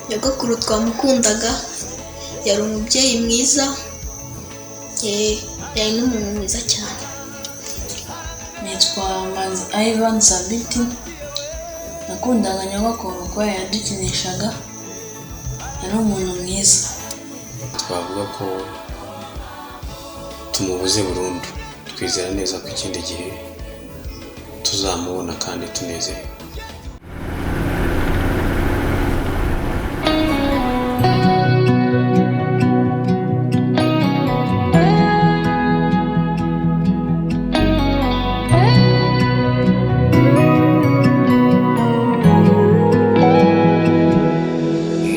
nyogokuru twamukundaga, yari umubyeyi mwiza, yari n'umuntu mwiza cyane. Nitwa Manzi Ivan Sabiti, nakundaga nyogokuru kuko yadukinishaga, yari umuntu mwiza. Twavuga ko tumubuze burundu, twizera neza ko ikindi gihe tuzamubona kandi tunezerewe.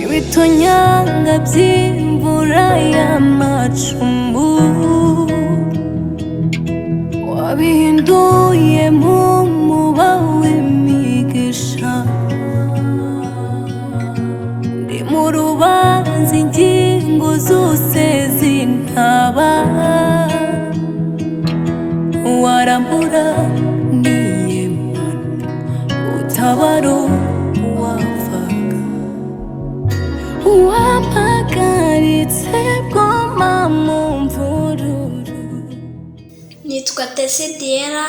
Ibitonyanga by'imvura y'amacumbu wabihinduye mu muba w'imigisha. Ndi mu rubanza ingingo zose zintaba, waramura niyemana utabaro wampagaritse bwoma mu mvururu. Nitwa Tesidiera,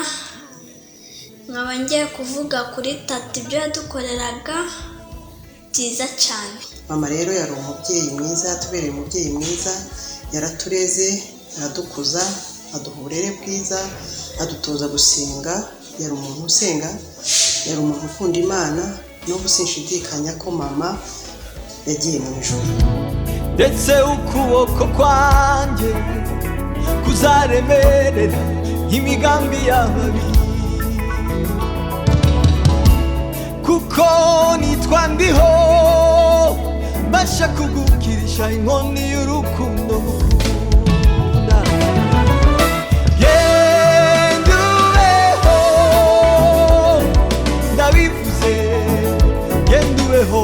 nkaba ngiye kuvuga kuri tata ibyo yadukoreraga byiza cyane. Mama rero yari umubyeyi mwiza, yatubereye umubyeyi mwiza, yaratureze, aradukuza, aduha uburere bwiza, adutoza gusenga. Yari umuntu usenga, yari umuntu ukunda Imana, n'ubu sinshidikanya ko mama yagiye mu ijuru. Ndetse ukuboko kwanjye kuzaremerera imigambi y'ababi, kuko nitwa ndiho mbasha kugukirisha inkoni y'urukundo ngukunda. Genduweho, ndabivuze, genduweho.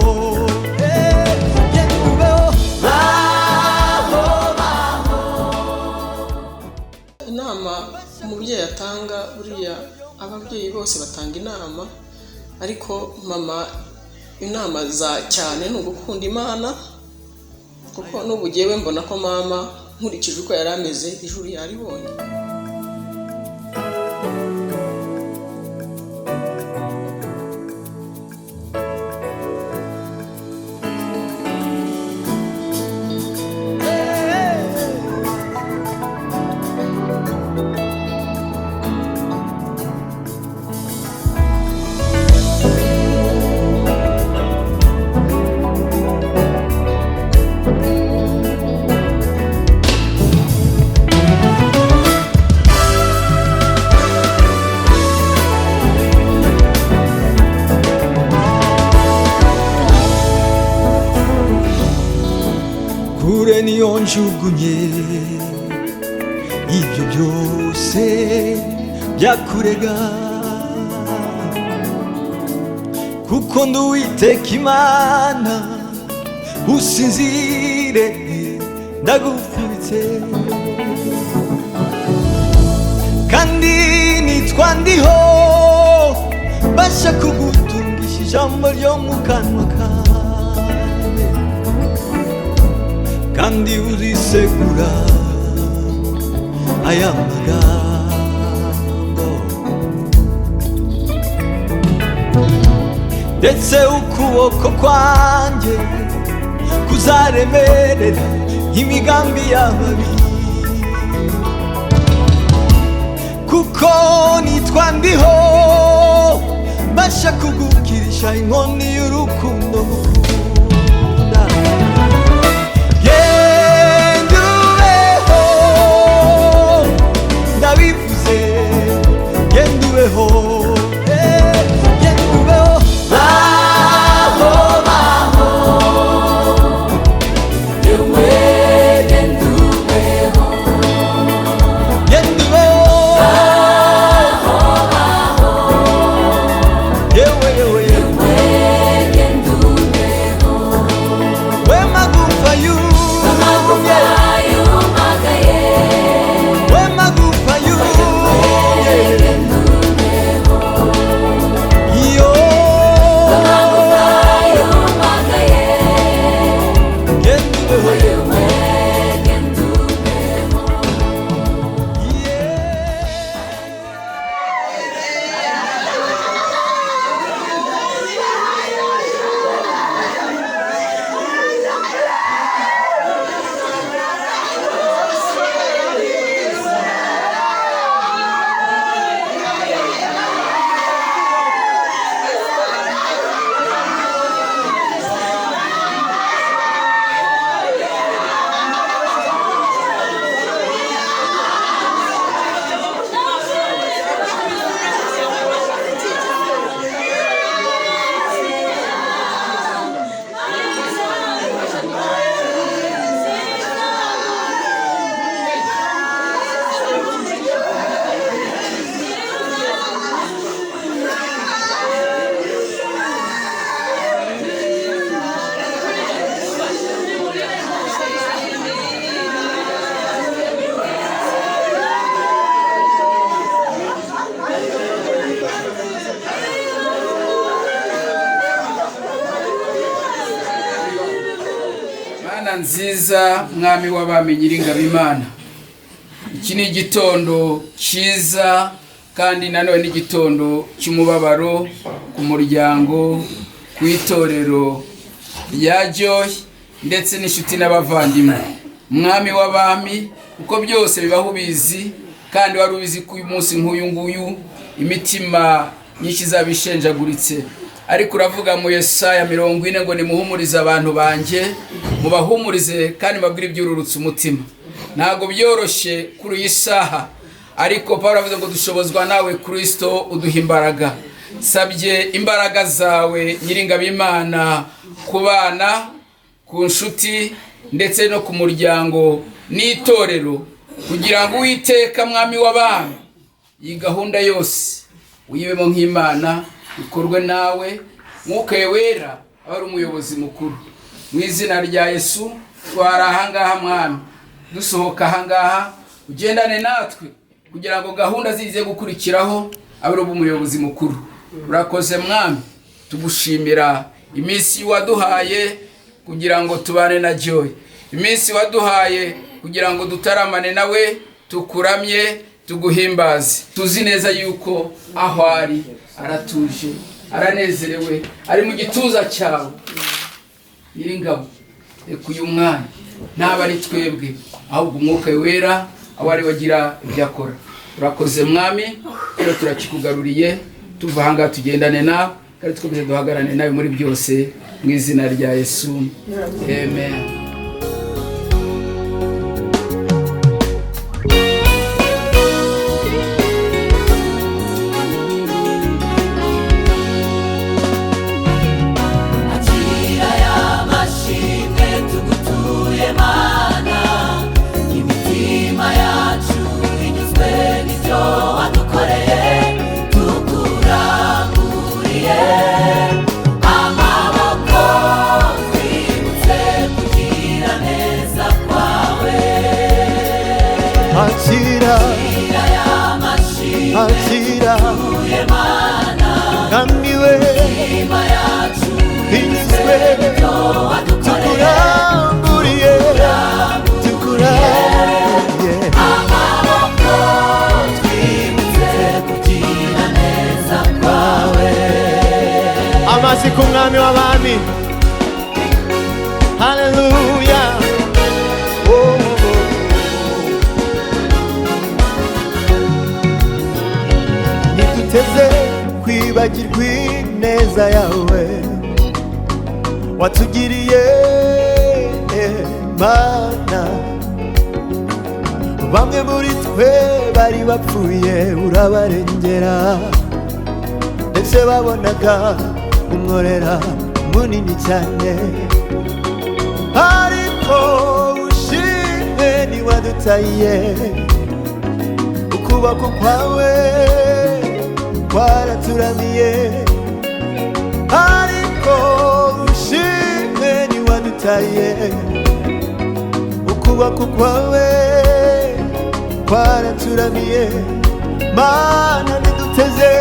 Inama umubyeyi atanga, buriya ababyeyi bose batanga inama, ariko mama inama za cyane ni ugukunda Imana, kuko n'ubu jyewe mbona ko mama nkurikije uko yari ameze ijuru yaribonye. kure niyo njugunye ibyo byose byakurega, kuko ndi Uwiteka Imana, usinzire ndagufubitse. Kandi nitwa ndiho mbasha kugutungisha ijambo ryo mu kanwa kawe, kandi uzisegura aya magambo. Ndetse ukuboko kwanjye kuzaremerera imigambi y'ababi, kuko nitwa ndiho mbasha kugukirisha inkoni y'urukundo ngukunda. Genduweho, ndabivuze, genduweho. Mana nziza, mwami w'abami nyiringabo Imana, iki ni igitondo cyiza kandi nanone n'igitondo cy'umubabaro ku muryango, ku itorero rya Joy ndetse n'inshuti n'abavandimwe. Mwami w'abami, uko byose bibaho ubizi, kandi wari ubizi ko uyu munsi nk'uyu nguyu imitima nyinshi zabishenjaguritse, ariko uravuga mu Yesaya 40 ngo nimuhumurize abantu banje, mubahumurize kandi mabwire ibyururutse umutima. Ntago byoroshye kuri iyi saha, ariko Pawulo avuze ngo dushobozwa nawe Kristo uduha imbaraga. Sabye imbaraga zawe nyiringabo Imana ku bana, ku nshuti ndetse no ku muryango n'itorero, kugira ngo Uwiteka mwami w'abami iyi gahunda yose uyibemo nk'Imana, ikorwe nawe Mwuka wera ari umuyobozi mukuru. Mu izina rya Yesu twara ahangaha mwami, dusohoka ahangaha ugendane natwe kugira ngo gahunda zize gukurikiraho abari umuyobozi mukuru. Urakoze mwami, tugushimira iminsi waduhaye kugira ngo tubane na Joy, iminsi waduhaye kugira ngo dutaramane nawe, tukuramye tuguhimbaze. Tuzi neza yuko aho ari aratuje, aranezerewe, ari mu gituza cyawe nyiringabo. Reka uyu mwana ntaba ari twebwe, ahubwo Umwuka wera aho ari wagira ibyo akora. Urakoze mwami, rero turakikugaruriye, tuva ahangaha tugendane nawe kandi twese duhagarane nawe muri byose, mu izina rya Yesu, amen. Akira Namiwe Inyuzwe Tukuranguriye amaboko twibutse kugira neza kwawe. Amasi ku mwami w'abami. Haleluya. Ntiduteze kwibagirwa ineza yawe watugiriye Mana. Bamwe muri twe bari bapfuye urabarengera, ndetse babonaga umworera munini cyane, ariko ushimwe ntiwadutaye. Ukuboko kwawe kwaraturamiye, ariko ushimwe ntiwadutaye. Ukuboko kwawe kwaraturamiye. Mana ntiduteze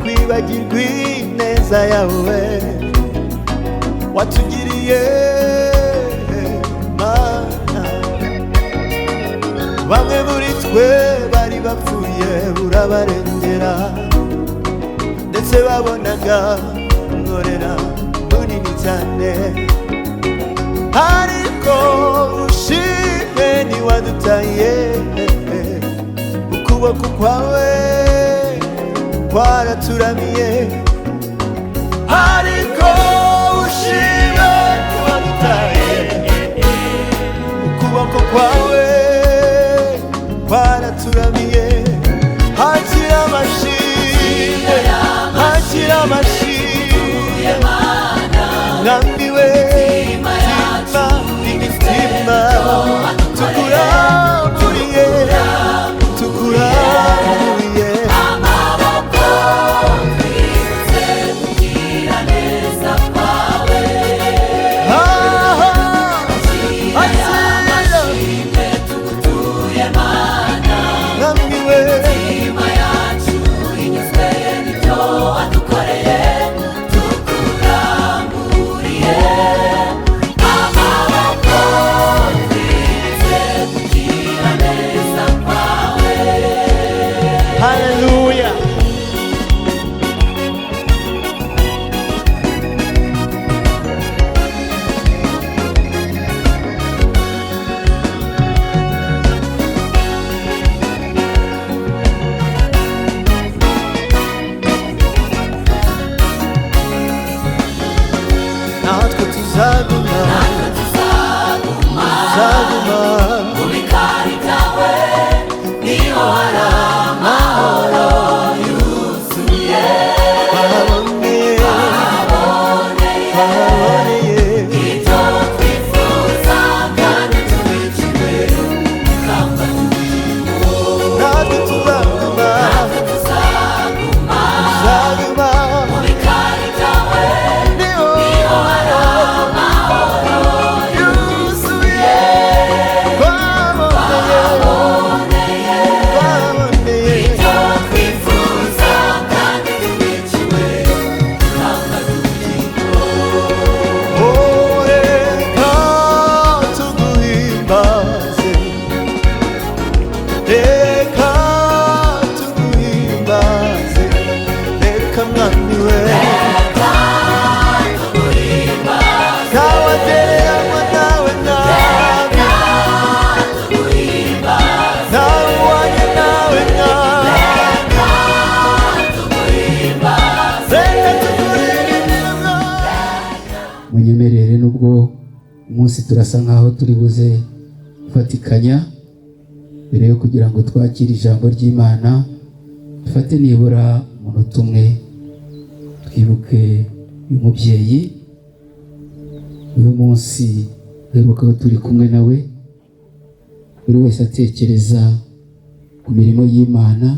kwibagirwa ineza yawe watugiriye Mana. Bamwe muri twe bari bapfuye urabarengera, ndetse babonaga umworera munini cyane, ariko ushimwe ntiwadutaye. Ukuboko kwawe kwaraturamiye, ariko ushimwe ntiwadutaye. Ukuboko kwawe kwaraturamiye. Hakira amashimwe, hakira amashimwe. Namiwe imitima, imitima tukuranguriye, tukuranguriye. Amaboko twibutse kugira neza kwawe. mu bikari byawe niho hari amahoro yuzuye. Twaboneye ibyo twifuza kandi tubikiwe kamba turimo. Natwe tuzaguma mu bikari byawe niho hari amahoro yuzuye. Twaboneye ibyo twifuza kandi tubikiwe kamba turimo. Oh, reka tuguhimbaze, reka tuguhimbaze, reka mwami we ntawagereranywa nawe mwami, ntawuhwanye nawe mwami, reka tuguhimbaze. munyemerere nubwo umunsi turasa nkaho turi buze gufatikanya, mbere yo kugira ngo twakire ijambo ry'Imana dufate nibura umunota umwe twibuke uyu mubyeyi. uyu munsi wibuka ko turi kumwe nawe, buri wese atekereza ku mirimo y'Imana,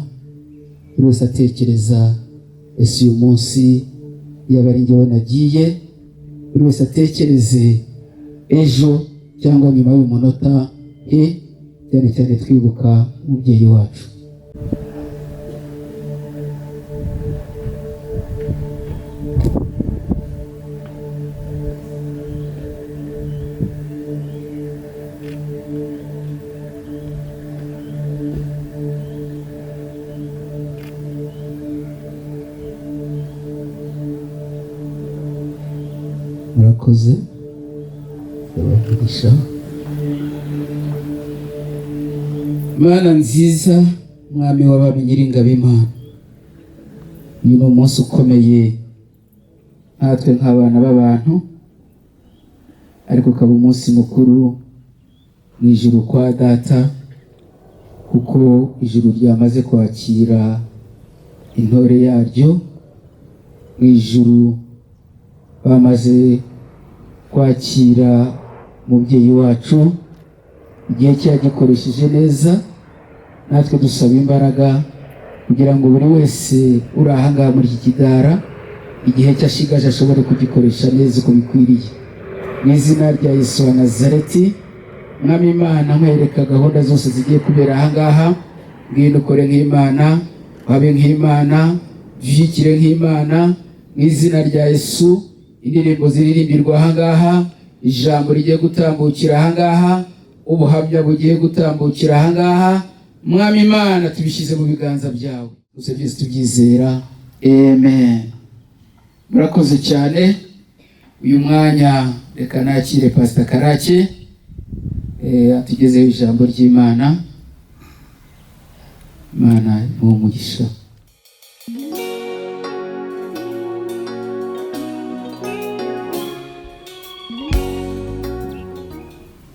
buri wese atekereza ese uyu munsi yaba ari njyewe nagiye, buri wese atekereze ejo cyangwa nyuma y'umunota cyane cyane twibuka umubyeyi wacu. murakoze abavugisha. Mana nziza, mwami w'abami nyiringabo Imana, uyu ni umunsi ukomeye natwe nk'abana b'abantu, ariko ukaba umunsi mukuru mu ijuru kwa data, kuko ijuru ryamaze kwakira intore yaryo. Mu ijuru bamaze kwakira umubyeyi wacu, igihe cye yagikoresheje neza. Natwe dusaba imbaraga kugira ngo buri wese uri aha ngaha muri iki kidara igihe cye ashigaje ashobore kugikoresha neza uko bikwiriye. Mu izina rya Yesu wa Nazareti, mwami Imana, nkwereka gahunda zose zigiye kubera aha ngaha. Ngwino ukore nk'Imana, wabe nk'Imana, ujyikire nk'Imana. Mu izina rya Yesu, indirimbo ziririmbirwa aha ngaha, ijambo rigiye gutambukira aha ngaha, ubuhamya bugiye gutambukira aha ngaha, mwami Imana, tubishyize mu biganza byawe. Gusa byose tubyizera, amen. Murakoze cyane. Uyu mwanya reka nakire Pastor Karake atugezeho ijambo ry'Imana. Imana imuhe umugisha.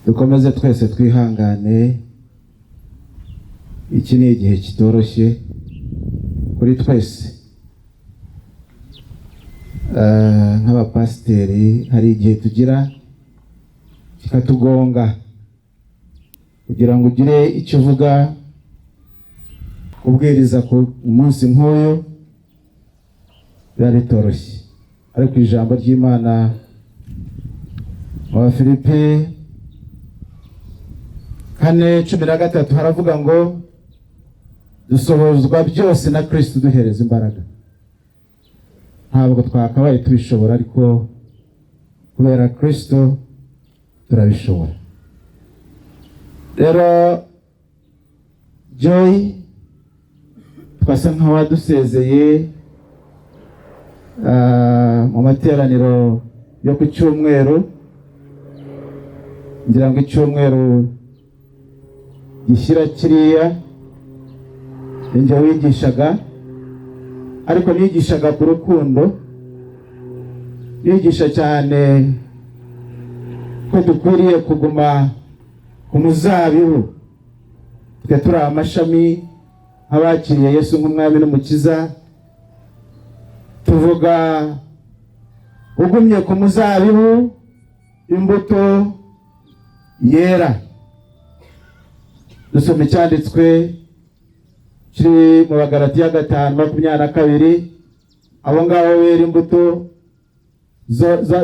dukomeze twese twihangane. Iki ni igihe kitoroshye kuri twese. Nk'abapasiteri hari igihe tugira kikatugonga kugira ngo ugire icyo uvuga, kubwiriza ku munsi nk'uyu biba bitoroshye. Ariko ijambo ry'Imana mu Bafilipi 4:13 haravuga ngo dusohozwa byose na Kristo duhereza imbaraga. Ntabwo twakabaye tubishobora, ariko kubera Kristo turabishobora. Rero Joy twasa nk'awadusezeye mu materaniro yo ku cyumweru. Ngira ngo icyumweru gishyira kiriya njye wigishaga, ariko nigishaga ku rukundo, nigisha cyane ko dukwiriye kuguma ku muzabibu, twe turi amashami nk'abakiriye Yesu nk'umwami n'umukiza. Tuvuga ugumye ku muzabibu imbuto yera. Dusoma icyanditswe kiri mu Bagalatiya 5:22, abo ngabo bera imbuto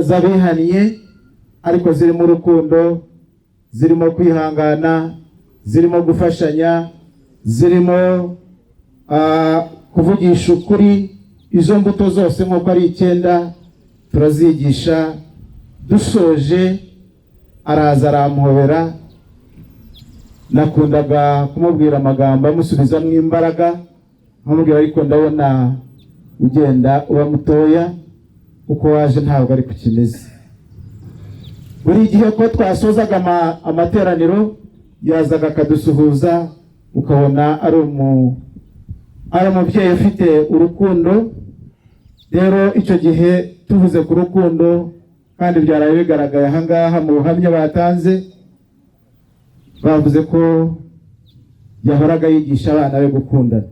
z'abihaniye ariko zirimo urukundo, zirimo kwihangana, zirimo gufashanya, zirimo kuvugisha ukuri. Izo mbuto zose nk'uko ari 9 turazigisha. Dusoje araza aramuhobera, nakundaga kumubwira amagambo amusubizamo imbaraga, nkamubwira ariko ndabona ugenda uba mutoya, uko waje ntabwo ari kukimeze. Buri gihe ko twasozaga amateraniro yazaga akadusuhuza, ukabona ari umubyeyi ufite urukundo. Rero icyo gihe tuvuze ku rukundo, kandi byaraye bigaragaye ahangaha mu buhamya batanze, bavuze ko yahoraga yigisha abana be gukundana.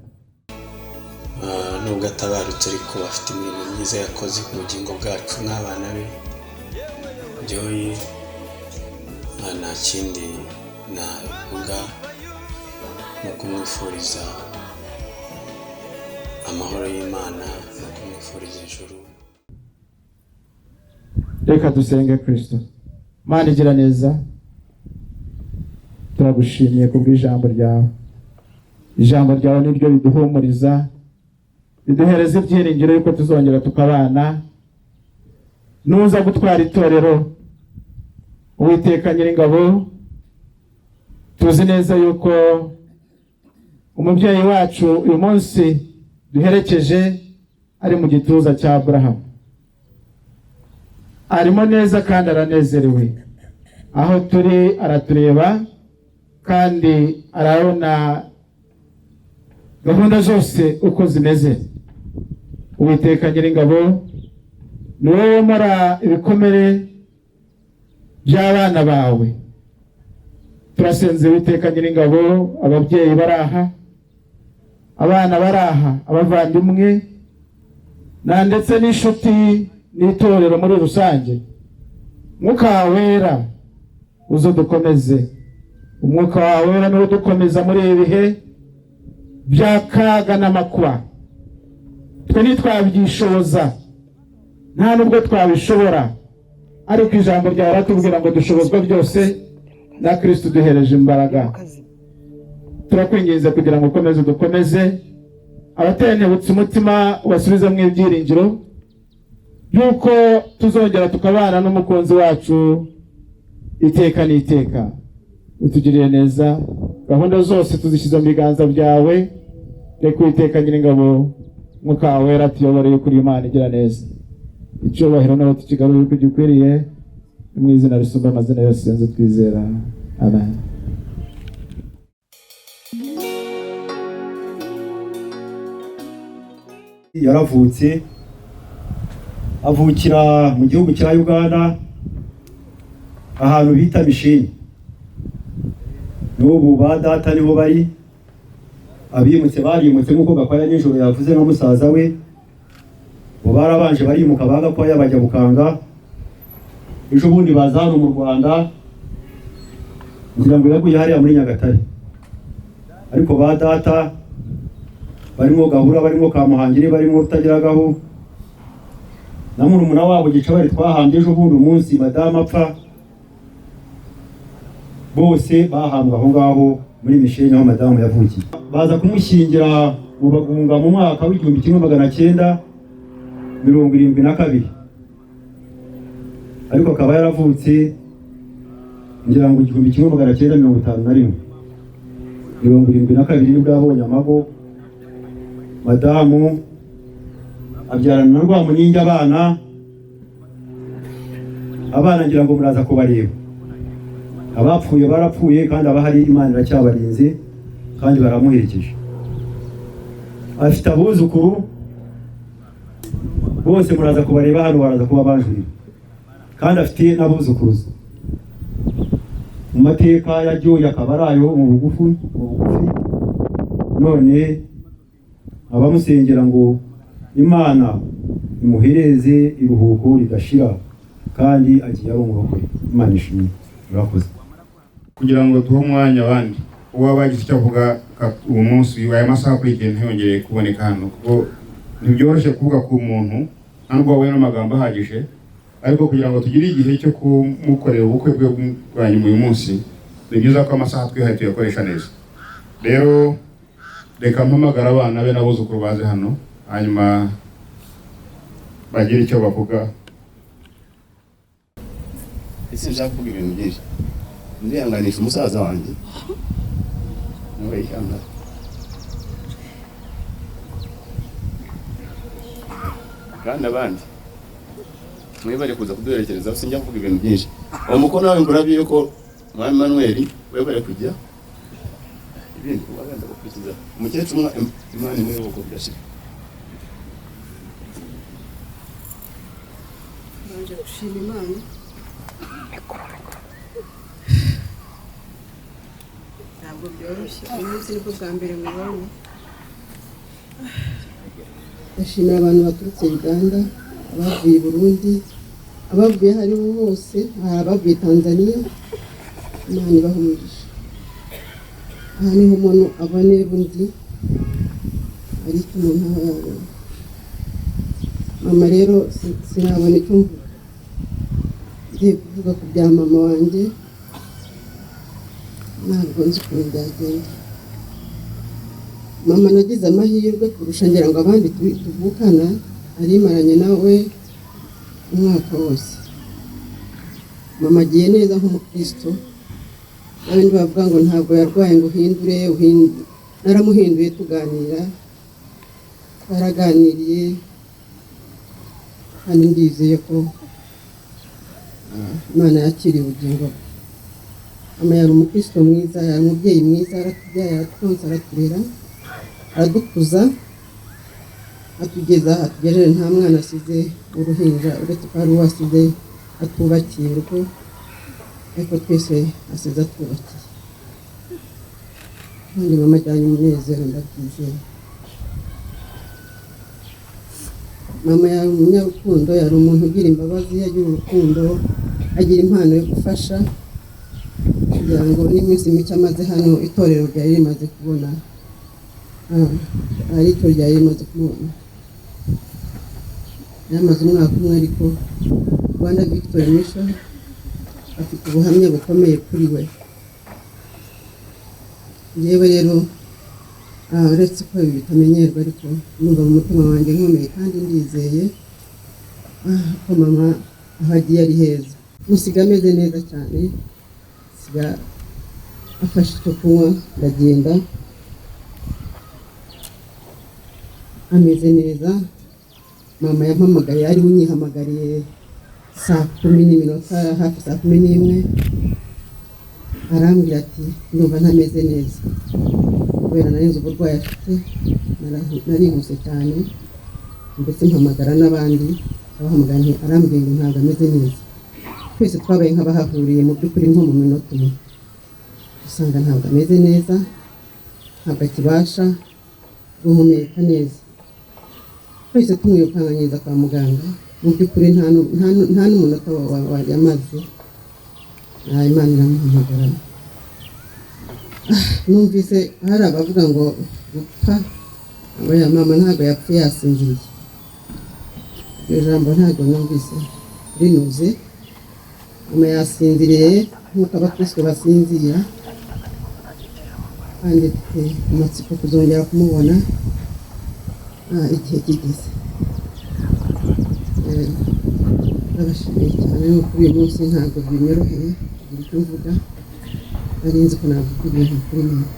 Nubwo atabarutse ariko afite imirimo myiza yakoze ku bugingo bwacu n'abana be. Joy nta kindi navuga no kumwifuriza amahoro y'Imana no kumwifuriza ijuru. Reka dusenge. Kristo Mana igira neza, turagushimiye kubw'ijambo ryawe. Ijambo ryawe niryo biduhumuriza, biduhereza ibyiringiro yuko tuzongera tukabana. Nuza gutwara itorero, Uwiteka Nyiringabo, tuzi neza yuko umubyeyi wacu uyu munsi duherekeje ari mu gituza cya Aburahamu. Arimo neza kandi aranezerewe. Aho turi aratureba kandi arabona gahunda zose uko zimeze. Uwiteka Nyiringabo, ni wowe umara ibikomere by'abana bawe. Turasenze Uwiteka Nyiringabo, ababyeyi baraha, abana baraha, abavandimwe na ndetse n'inshuti n'itorero muri rusange. Mwuka wera uzo dukomeze. Umwuka wawe wera niwo dukomeza muri ibi bihe by'akaga n'amakuba. Twe ntitwabyishoboza, nta nubwo twabishobora, ariko ijambo ryawe ratubwira ngo dushobozwa byose na Kristo duhereje imbaraga. Turakwinginze kugira ngo ukomeze dukomeze, abatenebutse umutima ubasubize mu ibyiringiro yuko tuzongera tukabana n'umukunzi wacu iteka n'iteka. Utugiriye neza, gahunda zose tuzishyize mu biganza byawe. Reka Uwiteka Nyiringabo, Mwuka wera tuyoboreye kuri Imana igira neza. Icyubahiro nawe tukigarurire uko gikwiriye, mu izina risumba amazina yose yenze twizera. Amen. Yaravutse avukira mu gihugu cya Uganda ahantu bita Mishini. N'ubu ba data niho bari, abimutse barimutse nk'uko Gakwaya nijoro yavuze na musaza we. Bo barabanje barimuka ba Gakwaya bajya Bukanga, ejo bundi baza hano mu Rwanda, ngira ngo yaguye hariya muri Nyagatare. Ariko ba data barimo Gahura, barimo Kamuhangire, barimo Rutagiragaho na murumuna wabo Gicabari twahambye ejo bundi umunsi madama apfa. Bose bahambwa aho ngaho muri Misheni aho madamu yavukiye. Baza kumushyingira mu Bagunga mu mwaka w'1972, ariko akaba yaravutse ngira ngo 1951. 72 nibwo yabonye amago. Madamu abyarana na Rwamuningi abana ngira ngo muraza kubareba. Abapfuye barapfuye kandi abahari Imana iracyabarinze kandi baramuherekeje. Afite abuzukuru bose muraza kubareba hano, baraza kuba banjurira kandi afite n'abuzukuruza. mu mateka yagiye akaba arayo mu bugufi none abamusengera ngo Imana imuhereze iruhuko ridashira kandi agiye ari umurokore. Imana ishimwe. Murakoze. Kugira ngo duhe umwanya abandi uba bagize icyo avuga uwo munsi aya masaha kuri igihe ntiyongere kuboneka hano kuko ntibyoroshye kuvuga ku muntu ntabwo wabuye n'amagambo ahagije, ariko kugira ngo tugire igihe cyo kumukorera ubukwe bwe bwa nyuma uyu munsi ni byiza ko amasaha twihaye tuyakoresha neza. Rero reka mpamagara abana be n'abuzukuru baze hano hanyuma bagire icyo bavuga. Ese nshaka kuvuga ibintu byinshi ndihanganisha umusaza wanjye nawe yihanga kandi abandi mwe bari kuza kuduherekerezaho sinjya kuvuga ibintu byinshi. uwo mukono wawe ngurabye yuko Mwami Manuel we bari kujya ibindi waganda gukurikiza umukecuru Imana imwe y'uko byashira. Nanje gushima Imana ntabwo byoroshye, uyu munsi nibwo bwa mbere mubonye. Ndashimira abantu baturutse Uganda, abavuye Burundi, abavuye hariho hose, abavuye Tanzania. Imana ibahe umugisha. Aha niho umuntu abonera undi ariko umuntu aba yabona. Mama rero sinabona icyo mvuga, ngiye kuvuga ku bya mama wanjye ntabwo nzi ukuntu byagenda. Mama nagize amahirwe kurusha ngira ngo abandi tuvukana, arimaranye nawe umwaka wose. Mama agiye neza nk'umukristo, abandi bavuga ngo ntabwo yarwaye ngo uhindure. Naramuhinduye tuganira, twaraganiriye kandi ndizeye ko Imana yakiriye ubugingo. Mama yari umukristo mwiza, yari umubyeyi mwiza, aratubyaye, aratwonsa, araturera, aradukuza, atugeza aha tugejeje. Nta mwana asize uruhinja uretse ko hari uwo asize atubakiye urugo, ariko twese asize atwubakiye. Kandi mama ajyanye umunezero, ndabyizeye. Mama yari umunyarukundo, yari umuntu ugira imbabazi, agira urukundo, agira impano yo gufasha, kugira ngo n'iminsi mike amaze hano itorero ryari rimaze kubona, ariko ryari rimaze kubona. Yamaze umwaka umwe, ariko Rwanda Victory Mission afite ubuhamya bukomeye kuri we. Yewe rero uretse ko ibi bitamenyerwa, ariko numva mu mutima wanjye nkomeye kandi ndizeye ko mama aho agiye ari heza. Musiga ameze neza cyane, siga afashe icyo kunywa, ndagenda ameze neza. Mama yampamagaye, ari unyihamagariye saa 10:00 hafi saa 11:00, arambwira ati ndumva ntameze neza kubera narinze uburwayi afite. Narihuse cyane ndetse mpamagara n'abandi, abahamagara nti arambwiye ngo ntabwo ameze neza. Twese twabaye nk'abahahuriye mu by'ukuri nko mu minota umwe, usanga ntabwo ameze neza, ntabwo akibasha guhumeka neza. Twese tumwirukankanyiriza kwa muganga, mu by'ukuri nta n'umunota yamaze. Imana iramuhamagara. Numvise hari abavuga ngo gupfa, oya mama ntabwo yapfuye, yasinziriye. Iryo jambo ntabwo numvise rinuze. Mama yasinziriye nk'uko abakristo basinzira, kandi mfite amatsiko kuzongera kumubona igihe kigeze. Ndabashimiye cyane, kuri uyu munsi ntabwo binyoroheye kugira icyo mvuga, nari nzi ko navuga ibintu kuri mama.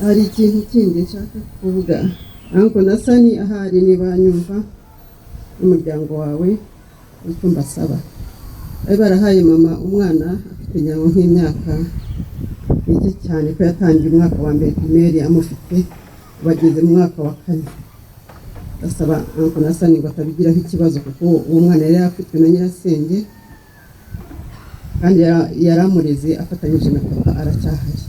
Hari ikintu kindi nshaka kuvuga, ariko ndasa ni ahari niba nyumva n'umuryango wawe icyo mbasaba. Bari barahaye mama umwana afite nyawo nk'imyaka mike cyane, ko yatangiye umwaka wa mbere primaire, amufite bageze mu mwaka wa 4. Ndasaba ariko nasa ni batabigiraho ikibazo, kuko uwo mwana yari afitwe na nyirasenge. kandi yaramureze afatanyije na papa aracyahari.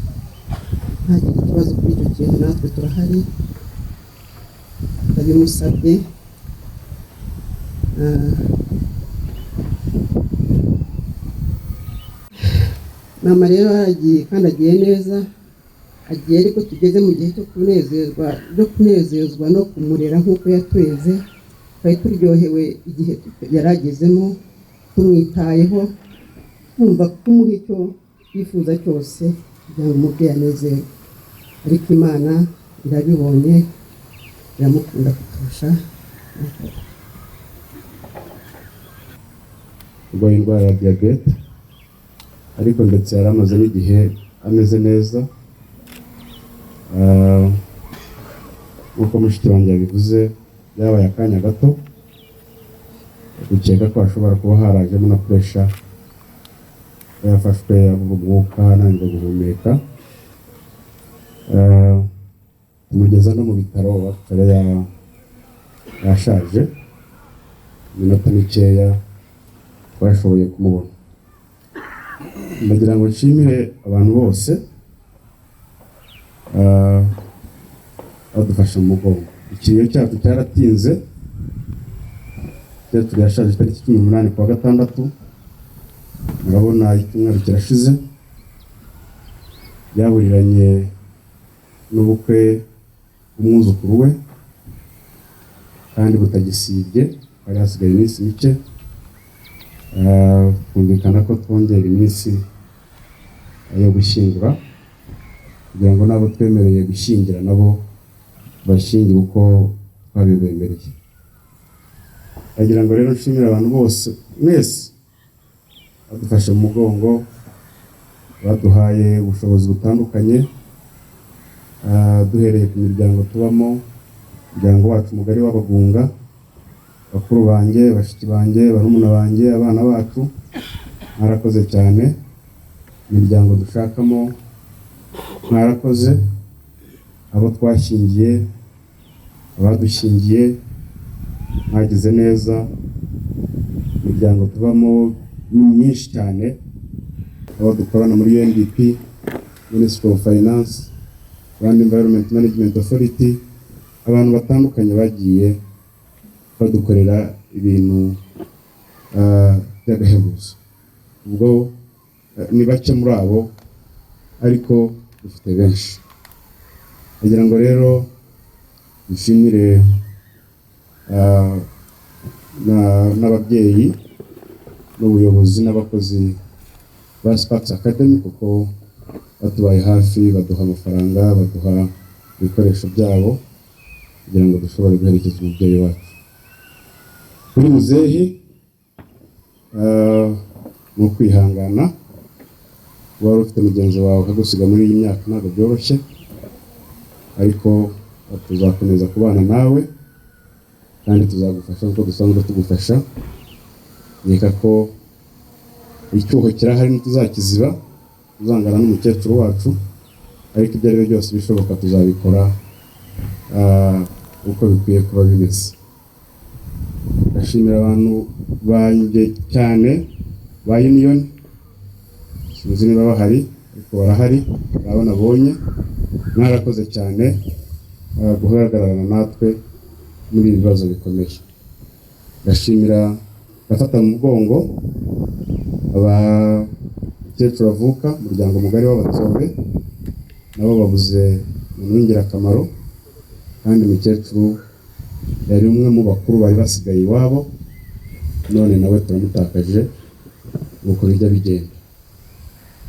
Ntagire ikibazo kuri icyo kintu, natwe turahari ndabimusabye. Mama rero aragiye kandi agiye neza, agiye ariko tugeze mu gihe cyo kunezezwa no kumurera nk'uko yatweze. Twari turyohewe igihe yaragezemo, tumwitayeho, kumva kumuha icyo yifuza cyose kugira ngo umubyeyi anezerwe. Ariko Imana irabibonye, iramukunda kuturusha. Urwaye indwara ya diyabete, ariko ndetse yari amaze n'igihe ameze neza. Nk'uko mushiki wanjye yabivuze, byabaye akanya gato, dukeka ko hashobora kuba harajemo na puresha, yafashwe avuga umwuka ananirwa guhumeka. Tumugeza no mu bitaro, akaba yashaje, iminota mikeya twashoboye kumubona. Ndagira ngo nshimire abantu bose badufasha mu mugongo. Ikiriyo cyacu cyaratinze, turi yashaje tariki 18 kwa gatandatu, murabona icyumweru kirashize. Byahuriranye n'ubukwe bw'umwuzukuru we kandi butagisibye, hari hasigaye iminsi mike. Twumvikana ko twongera iminsi yo gushyingura kugira ngo nabo twemereye gushyingira nabo bashyingire uko twabibemereye. Ndagira ngo rero nshimire abantu bose mwese badufashe mu mugongo, baduhaye ubushobozi butandukanye, duhereye ku miryango tubamo, umuryango wacu mugari w'Abagunga, bakuru banjye, bashiki banjye, barumuna banjye, abana bacu. Mwarakoze cyane. Imiryango dushakamo mwarakoze, abo twashyingiye, abadushyingiye, mwagize neza. Imiryango tubamo ni myinshi cyane, abo dukorana muri UNDP, Ministry of Finance, Rwanda Environment Management Authority, abantu batandukanye bagiye badukorera ibintu by'agahebuzo. Ubwo ni bake muri abo, ariko dufite benshi. Kugira ngo rero dushimire n'ababyeyi n'ubuyobozi n'abakozi ba Sparks Academy, kuko batubaye hafi, baduha amafaranga, baduha ibikoresho byabo kugira ngo dushobore guherekeza umubyeyi wacu. Kuri muzehe, mu kwihangana, wari ufite mugenzi wawe akagusiga muri iyi myaka ntabwo byoroshye, ariko tuzakomeza kubana nawe kandi tuzagufasha nk'uko dusanzwe tugufasha. Reka ko icyuho kirahari ntituzakiziba, tuzangana n'umukecuru wacu, ariko ibyo ari byo byose bishoboka tuzabikora uko bikwiye kuba bimeze. Ndashimira abantu banjye cyane ba Union, sinzi niba bahari ariko barahari, abo nabonye. Mwarakoze cyane guhagararana natwe muri ibi bibazo bikomeye. Ndashimira bafata mu mugongo abakecuru bavuka, umuryango mugari w'Abatsobe, nabo babuze umuntu w'ingirakamaro, kandi umukecuru yari umwe mu bakuru bari basigaye iwabo, none nawe turamutakaje. Uko bijya bigenda,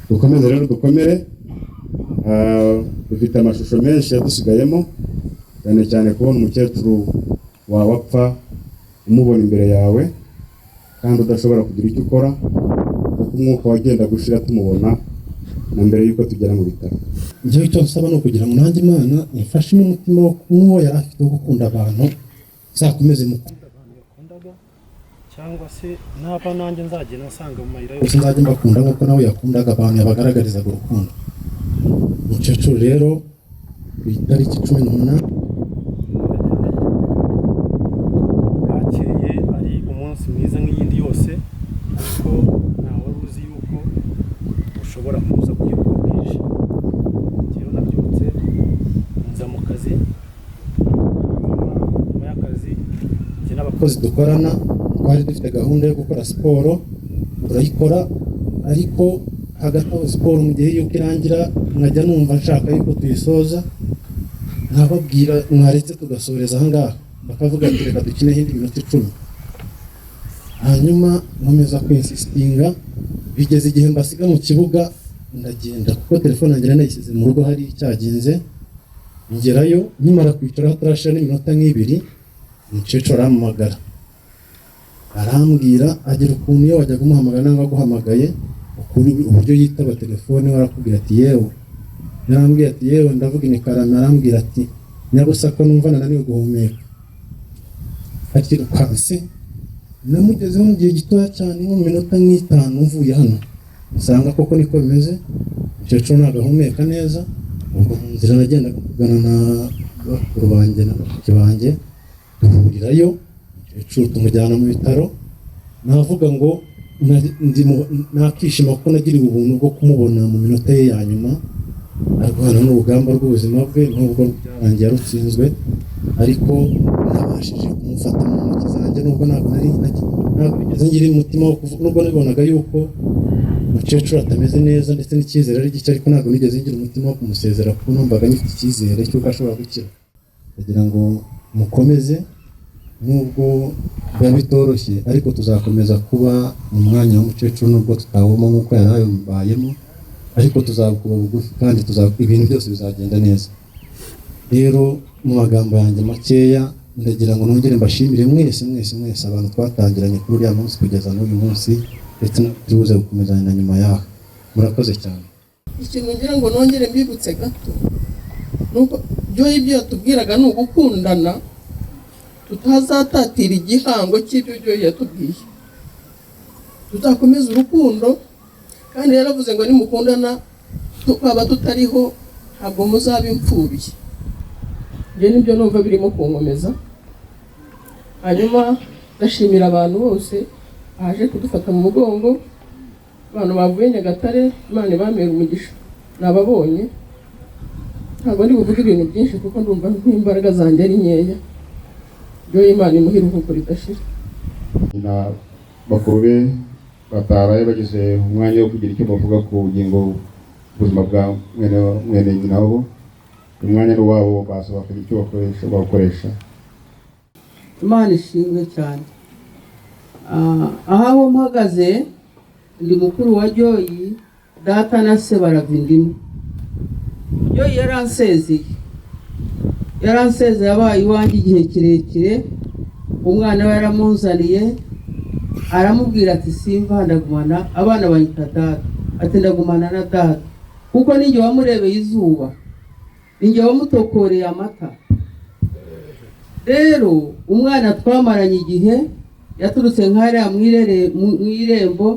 dukomeze rero dukomere. Dufite amashusho menshi yadusigayemo, cyane cyane kubona umukecuru wawe apfa umubona imbere yawe kandi udashobora kugira icyo ukora, kuko umwuka wagenda gushira tumubona na mbere yuko tugera mu bitaro. Njyewe icyo nsaba ni ukugira ngo nanjye Imana nifashe umutima wo kumwo yari afite wo gukunda abantu, zakomeze mu cyangwa se naba nanjye nzagenda nsanga mu mayira yose nzajya mbakunda nk'uko nawe yakundaga abantu, yabagaragarizaga urukundo. Umukecuru rero ku itariki 18 bwakeye ari umunsi mwiza nk'iyindi yose, ariko ntawe uzi yuko ushobora kuza kugira uko bwije rero nabyutse nza mu kazi nyuma y'akazi njye n'abakozi dukorana twari dufite gahunda yo gukora siporo turayikora ariko hagati aho siporo mu gihe yuko irangira nkajya numva nshaka yuko tuyisoza nkababwira mwaretse tugasoreza aha ngaha bakavuga ati reka dukineho indi minota 10 hanyuma nkomeza kwinsistinga bigeze igihe mbasiga mu kibuga ndagenda kuko telefone yanjye nayishyize mu rugo hari cyagenze ngerayo nkimara kwicara hatarashira n'iminota nk'ibiri umukecuru arampamagara arambwira agira ukuntu iyo wajya kumuhamagara nangwa guhamagaye uburyo yitaba telefone warakubwira ati yewe yarambwira ati yewe ndavuga ni Karame arambwira ati nyabusa ko numva nananiwe guhumeka akiri kwanse namugezeho mu gihe gitoya cyane mu minota nk'itanu mvuye hano usanga koko niko bimeze umukecuru nagahumeka neza ubwo mu nzira nagenda kugana na bakuru banjye na bashiki banjye duhurirayo umukecuru tumujyana mu bitaro navuga ngo nakishima ko nagiriwe ubuntu bwo kumubona mu minota ye ya nyuma arwana n'urugamba rw'ubuzima bwe nubwo byarangiye yarutsinzwe ariko nabashije kumufata mu ntoki zanjye nubwo ntabwo nigeze ngira umutima wo kuvuga nubwo nabonaga yuko umukecuru atameze neza ndetse n'icyizere ari gike ariko ntabwo nigeze ngira umutima wo kumusezera kuko numvaga ngifite icyizere cy'uko ashobora gukira kugira ngo mukomeze nubwo biba bitoroshye ariko tuzakomeza kuba mu mwanya w'umukecuru nubwo tutawuma nk'uko yari abibayemo ariko tuzakuba bugufi kandi ibintu byose bizagenda neza rero mu magambo yanjye makeya ndagira ngo nongere mbashimire mwese abantu twatangiranye kuri uriya munsi kugeza n'uyu munsi ndetse tubuze gukomezanya na nyuma yaho murakoze cyane ikintu ngira ngo nongere mbibutse gato nuko byo ibyo tubwiraga ni ugukundana tutazatatira igihango cy'ibyo byo yatubwiye tuzakomeza urukundo kandi yaravuze ngo nimukundana twaba tutariho ntabwo muzaba imfubyi ibyo nibyo numva birimo kunkomeza hanyuma ndashimira abantu bose baje kudufata mu mugongo abantu bavuye Nyagatare Imana ibamera umugisha nababonye ntabwo ndi buvuge ibintu byinshi kuko ndumva nk'imbaraga zanjye ari nkeya byo Imana imuhira uko ridashira na bakuru be bataraye bagize umwanya wo kugira icyo bavuga ku bugingo ubuzima bwa mwene nyina wabo umwanya wabo basaba kugira icyo bakoresha Imana ishimwe cyane aho mpagaze ndi mukuru wa Joyi data na se baravindimo Joyi yaransezeye abaye iwanjye igihe kirekire umwana we yaramunzaniye aramubwira ati simva ndagumana abana bayita data ati ndagumana na data kuko ninjye wamurebeye izuba ninjye wamutokoreye amata rero umwana twamaranye igihe yaturutse nk'ariya mu irembo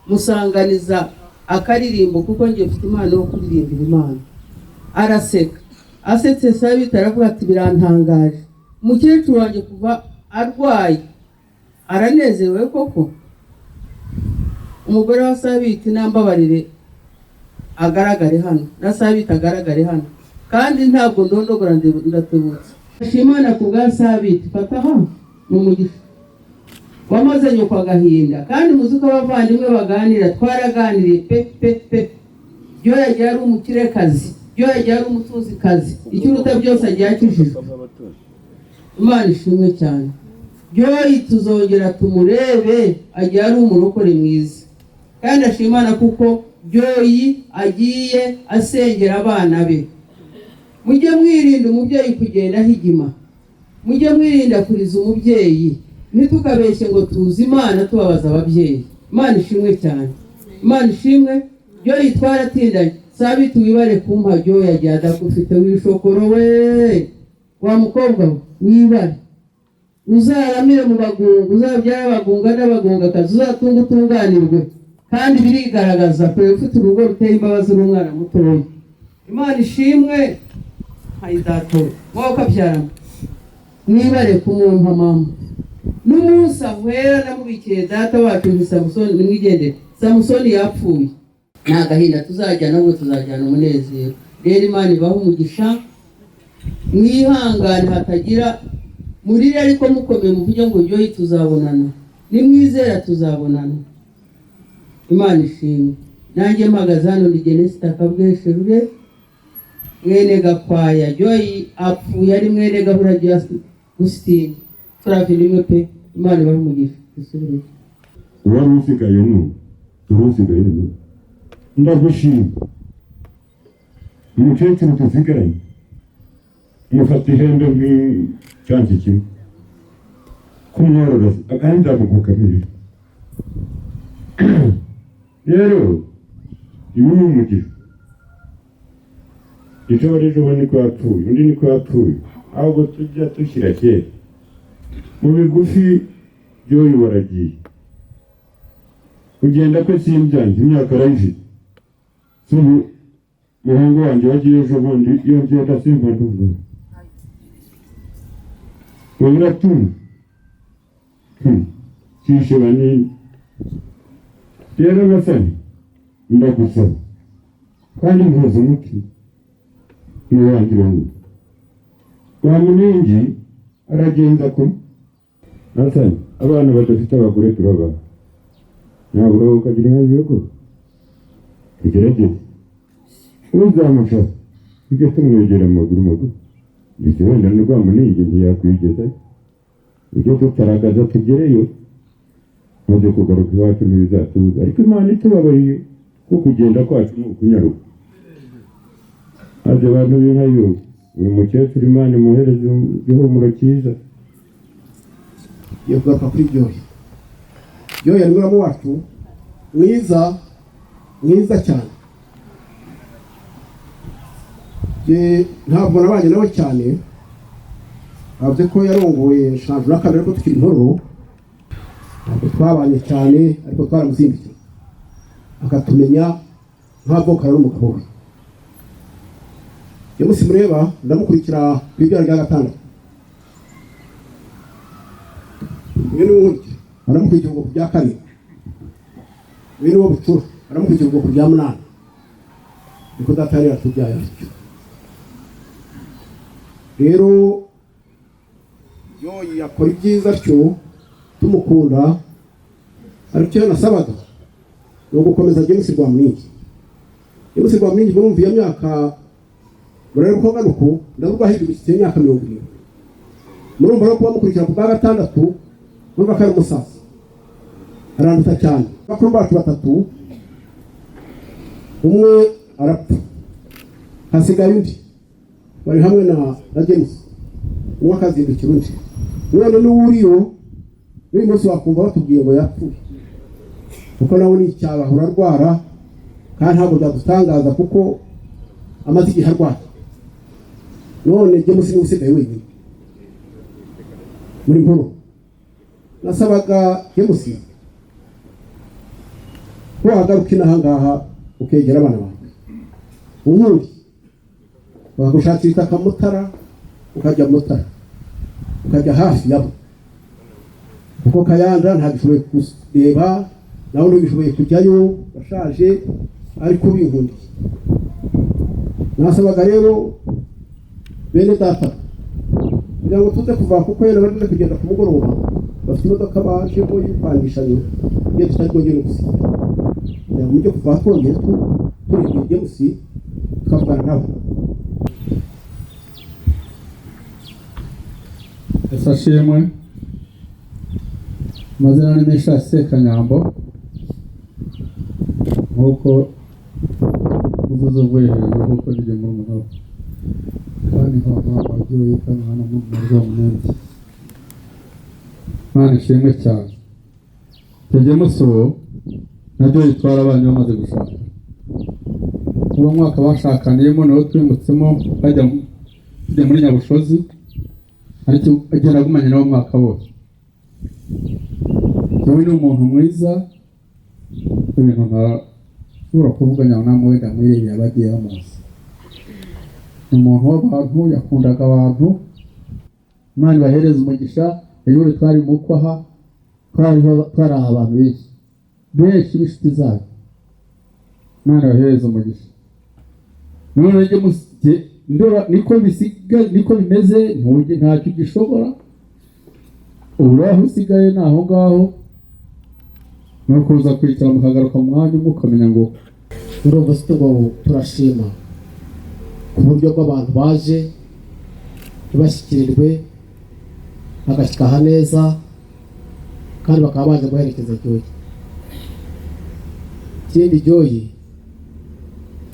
musanganiza akaririmbo kuko njye mfite impano yo kuririmbira Imana araseka asetse Sabiti aravuga ati birantangaje umukecuru wanjye kuva arwaye aranezerewe koko umugore wa Sabiti nambabarire agaragare hano na Sabiti agaragare hano kandi ntabwo ndondogora ndatebutse Imana ku bwa Sabiti fata hano n'umugisha wamaze nyoko agahinda kandi muzi ko abavandimwe baganira twaraganiriye pe byo yagiye ari umukirekazi byo yagiye ari umutuzikazi icyuruta byose agiye akijijwe Imana ishimwe cyane byo tuzongera tumurebe agiye ari umurokore mwiza kandi ashimana kuko Joyi agiye asengera abana be mujye mwirinda umubyeyi kugenda higima mujye mwirinda kuriza umubyeyi ntitukabeshye ngo tuzi Imana tubabaza ababyeyi Imana ishimwe cyane Imana ishimwe Joyi twaratindanye Sabiti wibare kumpa Joyi yagiye adakufite wishokoro we wa mukobwa wibare uzaramire mu bagungu uzabyara abagunga n'abagungakazi uzatunga utunganirwe kandi birigaragaza kure ufite urugo ruteye imbabazi n'umwana mutoya Imana ishimwe hayidato mwaka byarama mwibare kumumpa mama n'umunsi ahwera namubikiye data wacu ni Samusoni nimwigendere Samusoni yapfuye nta gahinda tuzajyana ahubwo tuzajyana umunezero. Rero Imana ibaha umugisha, mwihangane hatagira murire ariko mukomeye muvuge ngo Joy tuzabonana, nimwizera tuzabonana. Imana ishimwe. Nanjye mpagaze hano ndi Genesita Kabwesherure mwene Gakwaya. Joy apfuye ari mwene Gahura Agustin, turavindimwe pe. Imana ibahe umugisha. Dusubire. Wari usigaye n'ubu turusigaye n'ubu ndagushima umukecuru tusigaranye mufata ihembe nk'icyansi kimwe kumworora kandi ndamugukamije rero ibi ni umugisha icyo wari ejo niko yapfuye undi niko yapfuye ahubwo tujya dushyira kera mu bigufi Joy waragiye ugenda ko simbyanjye imyaka arayifite subu muhungu wanjye wagiye ejo bundi iyo ngenda simba ndumva uratumva kishe banini rero gasani ndagusaba kandi mpuza umutima n'uwanjye wanjye wa Munengi aragenda ko gasani abana badafite abagore turabana ntabwo ukagira inka y'uko tugerageze uzamuca tujye tumwegera amaguru maguru ndetse wenda n'urwa Munengi ntiyakwigeza ujye tutaragaza tugereyo maze kugaruka iwacu ntibizatuza ariko Imana itubabariye ko kugenda kwacu ni ukunyaruka maze abantu b'inka yo uyu mukecuru Imana imuhereze igihumuro cyiza. Iyo kugaruka kuri Joy ari muramu wacu mwiza cyane. Ntabwo nabanye nawe cyane, avuze ko yarongoye shanjura kabiri ariko tukiri intoro, ntabwo twabanye cyane ariko twaramuzimbye akatumenya ntabwo karari umugabo we. Iyo musi mureba ndamukurikira ku ibyara rya gatandatu mwene w'undi aramukurikira ubwoko bya kane, mwene wo bucura aramukurikira ubwoko bya munani, niko data yari yatubyaye atyo. Rero Joy yakora ibyiza atyo tumukunda, ariko icyo nasabaga ni ugukomeza James Rwamwingi. James Rwamwingi murumva iyo myaka murebe ko ganuko ndavuga hirya gifite imyaka 70. Murumva no kuba mukurikira ku gatandatu murumva ko ari umusaza aranduta cyane. Bakuru bacu batatu umwe arapfa hasigaye undi bari hamwe na James uwo akazindukira undi none n'uriyo n'uyu munsi wakumva batubwiye ngo yapfuye kuko nawe ni icyabahura arwara kandi ntabwo byadutangaza kuko amaze igihe arwara. None James ni usigaye wenyine muri nkuru. Nasabaga James ko wagaruka inaha ngaha ukegera abana bawe ubundi bakagushakira itaka Mutara ukajya Mutara ukajya hafi yabo kuko Kayanda ntagishoboye kureba nawe ntibishoboye kujyayo bashaje ariko binkundi. Nasabaga rero bene data kugira ngo tuze kuva kuko yera bari kugenda ku mugoroba bafite imodoka baje ko yipangishanye iyo tutagongera gusiga kugira ngo mujye kuva twongeye turi James tukavugana nabo. Esashimwe mazina ni Mesha Sekanyambo nkuko uvuze uvuye hejuru kuko nije muri umugabo kandi nkaba agiye kandi hano mu murwa Munengi. Mana ishimwe cyane. Tujye musoro nabyo yitwara abana bamaze gushaka uwo mwaka bashakaniyemo nawe twimutsemo bajya muri Nyabushozi ariko agera gumanye nawo mwaka wose. Joy ni umuntu mwiza ibintu ntashobora kuvuganya namwe wenda muri yabagiye hamaze. Ni umuntu w'abantu yakundaga abantu, Imana bahereza umugisha. Ejo twari mu kwaha twari abantu benshi b'inshuti zabo Imana yohereza umugisha. None njye musike ndora niko bimeze, ntacyo gishobora. Uraho usigaye naho ngaho no kuza kwicara mukagaruka mu mwanya mukamenya ngo ndumva site ngo turashima ku buryo bw'abantu baje bashyikirirwe bagashyika neza kandi bakaba baje guherekeza Joyi. Ikindi Joyi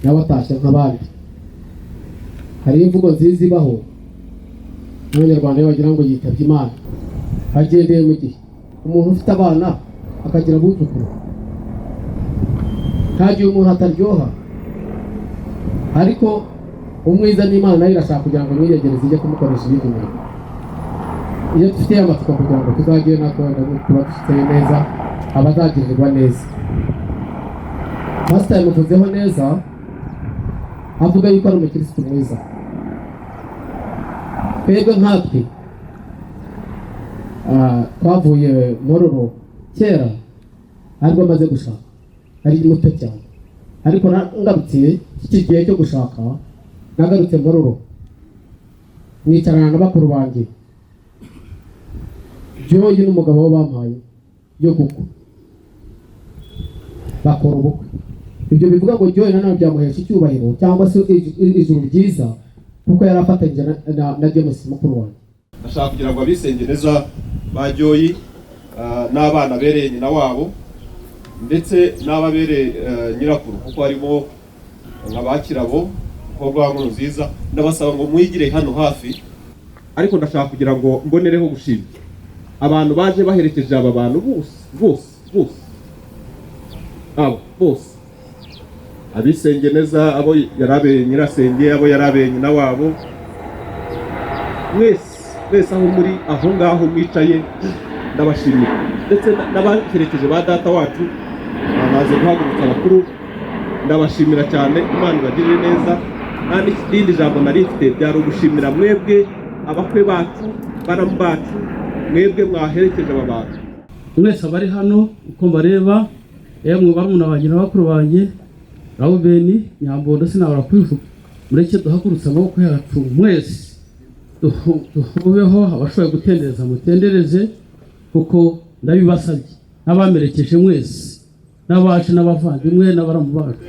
nawe atashye nk'abandi. Hari imvugo nziza ibaho n'Abanyarwanda iyo bagira ngo yitabye Imana hagendeye mu gihe. Umuntu ufite abana akagira abuzukuru nta gihe umuntu ataryoha, ariko umwiza n'Imana nayo irashaka kugira ngo mwiyegereze ijye kumukoresha ibindi bintu. Iyo dufite amatsiko kugira ngo tuzagire natwe tuba dufite neza abazagirirwa neza. Pastor yamuvuzeho neza avuga yuko ari umukirisitu mwiza. Twebwe nkatwe twavuye Mororo kera ariko amaze gushaka ari muto cyane, ariko ngarutse iki gihe cyo gushaka nagarutse Mororo nicarana na bakuru banjye. Joyi n'umugabo we bampaye yo gukwa bakora ubukwe. Ibyo bivuga ngo Joyi nanone byamuhesha icyubahiro cyangwa se ijuru ryiza kuko yari afatanyije na James mukuru wanjye. Ashaka kugira ngo abisenge neza ba Joyi n'abana bereye nyina wabo ndetse n'ababereye nyirakuru kuko harimo nk'abakirabo umukobwa wa nkuru nziza. Ndabasaba ngo mwigire hano hafi, ariko ndashaka kugira ngo mbonereho gushimira abantu baje baherekeje aba bantu bose abisenge neza, abo yarabe nyirasenge, abo yarabe nyina wabo, mwese aho muri aho ngaho mwicaye ndabashimira, ndetse n'abaherekeje ba data wacu bamaze guhagurutsa abakuru ndabashimira cyane. Imana ibagirire neza. Kandi irindi jambo nari mfite byari ugushimira mwebwe abakwe bacu, baramu bacu, mwebwe mwaherekeje aba bantu mwese abari hano uko mbareba, yemwe barumuna banjye n'abakuru banjye, Rawubeni Nyambondo sinabura kwivuga. Mureke duhagurutse amaboko yacu mwese duhubeho, abashoboye gutendereza mutendereze kuko ndabibasabye. N'abamerekeje mwese n'abacu n'abavandimwe n'abaramu bacu.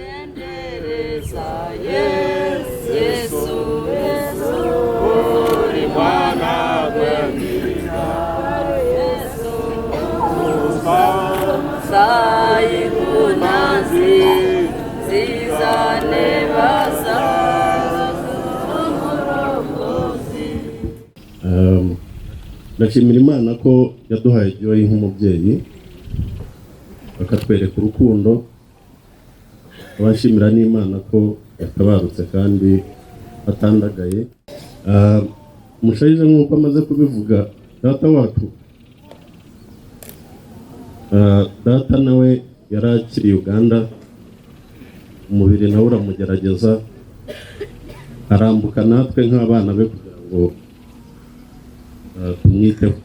Ndashimira Imana ko yaduhaye Joyi nk'umubyeyi akatwereka urukundo. Abashimira n'Imana ko yatabarutse kandi atandagaye. Mushayije nk'uko amaze kubivuga data wacu, data nawe yari akiri Uganda, umubiri nawe uramugerageza, arambuka natwe nk'abana be kugira ngo tumwiteho.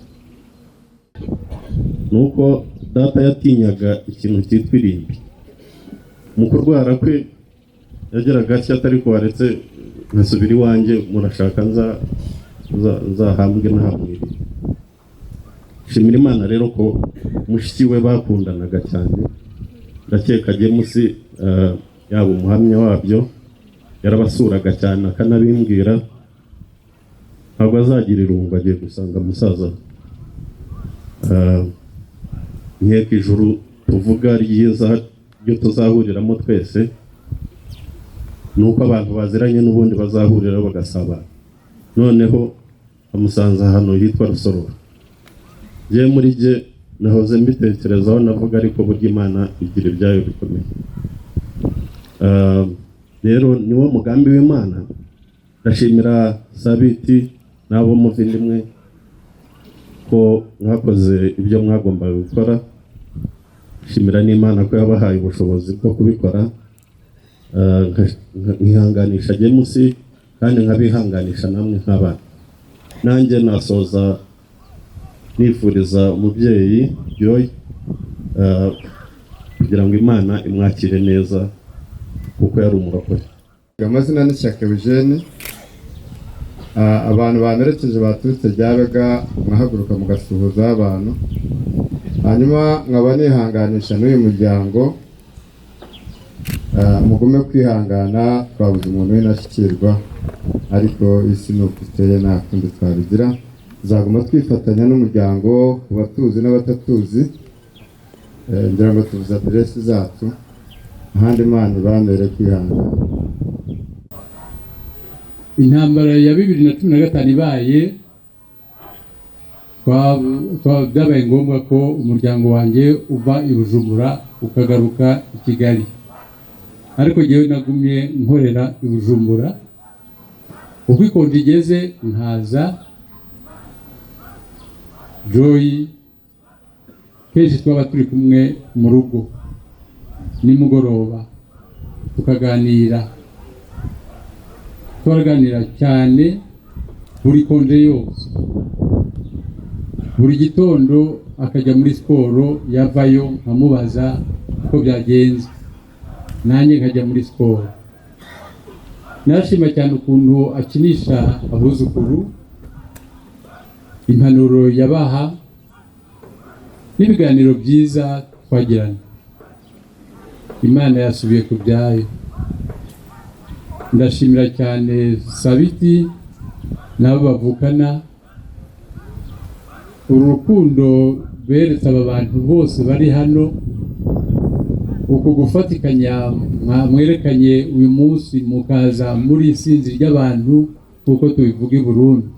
Nuko data yatinyaga ikintu cyitwa irimbi. Mu kurwara kwe yageraga atya, atari ko waretse nkasubira iwanjye, murashaka nzahambwe nahamwiriye. Shimira Imana rero ko mushiki we bakundanaga cyane. Ndakeka James yaba umuhamya wabyo, yarabasuraga cyane akanabimbwira. Ntabwo azagira irungu agiye gusanga musaza. Nkeka ijuru tuvuga ryiza ryo tuzahuriramo twese, nuko abantu baziranye n'ubundi bazahurira bagasabana. Noneho amusanze ahantu hitwa Rusororo. Je muri je nahoze mbitekerezaho navuga, ariko burya Imana igira ibyayo bikomeye. Rero niwo mugambi w'Imana. Ndashimira Sabiti n'abo muvindimwe ko mwakoze ibyo mwagombaga gukora. Shimira n'Imana ko yabahaye ubushobozi bwo kubikora. Nkihanganisha James kandi nkabihanganisha namwe nk'abana. Nanjye nasoza nifuriza umubyeyi Joyi kugira ngo Imana imwakire neza kuko yari umurokore. Amazina ni Shyaka Eugene. Abantu banerekeje baturutse Ryabega mwahaguruka mugasuhuza abantu, hanyuma nkaba nihanganisha n'uyu muryango. Mugume kwihangana, twabuze umuntu w'indashyikirwa, ariko isi ni uko iteye nta kundi twabigira. Tuzaguma twifatanya n'umuryango, abatuzi n'abatatuzi. Ngira ngo tuvuze aderesi zacu, ahandi Imana ibambere kwihangana. Intambara ya 2015 ibaye, byabaye ngombwa ko umuryango wanjye uva i Bujumbura ukagaruka i Kigali, ariko jyewe nagumye nkorera i Bujumbura. Uko ikonje igeze nkaza Joy, kenshi twaba turi kumwe mu rugo nimugoroba tukaganira, turaganira cyane buri konje yose. Buri gitondo akajya muri siporo, yavayo nkamubaza uko byagenze, nanjye nkajya muri siporo. Nashima cyane ukuntu akinisha abuzukuru, impanuro yabaha n'ibiganiro byiza twagirana. Imana yasubiye ku byayo. Ndashimira cyane Sabiti nabo bavukana, urukundo beretse aba bantu bose bari hano, uko gufatikanya mwerekanye uyu munsi mukaza muri isinzi ry'abantu kuko tubivuga i Burundi.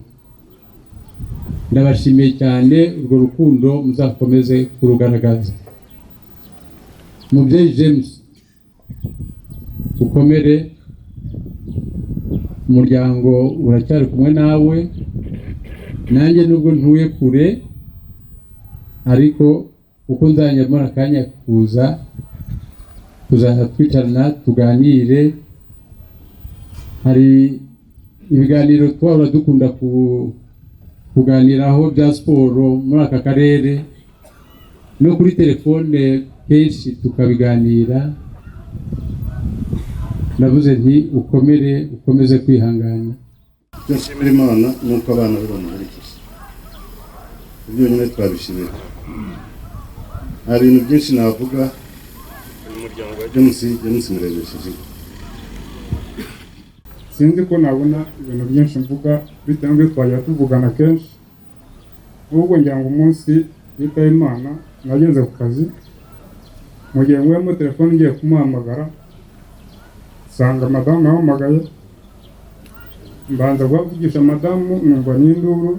Ndabashimiye cyane, urwo rukundo muzakomeze kurugaragaza. Mubyeyi James, ukomere, umuryango uracyari kumwe nawe. Nanjye nubwo ntuye kure, ariko uko nzanyamara akanya kuza, tuzaza twicarana tuganire. Hari ibiganiro twahora dukunda kuganiraho bya siporo muri aka karere, no kuri telefone kenshi tukabiganira. Navuze nti ukomere, ukomeze kwihangana. Nshimira Imana nuko abana be bamuherekeje, ibyo nyine twabishimira. Hari ibintu byinshi navuga, umuryango wa James murebesheje. Sinzi ko nabona ibintu byinshi mvuga bitewe n'ibyo twajya tuvugana kenshi. Ubwo ngira ngo umunsi yitaye Imana nageze ku kazi, mu gihe ngwemo telefone ngiye kumuhamagara, sanga madamu yahamagaye. Mbanza kuvugisha madamu, numva n'induru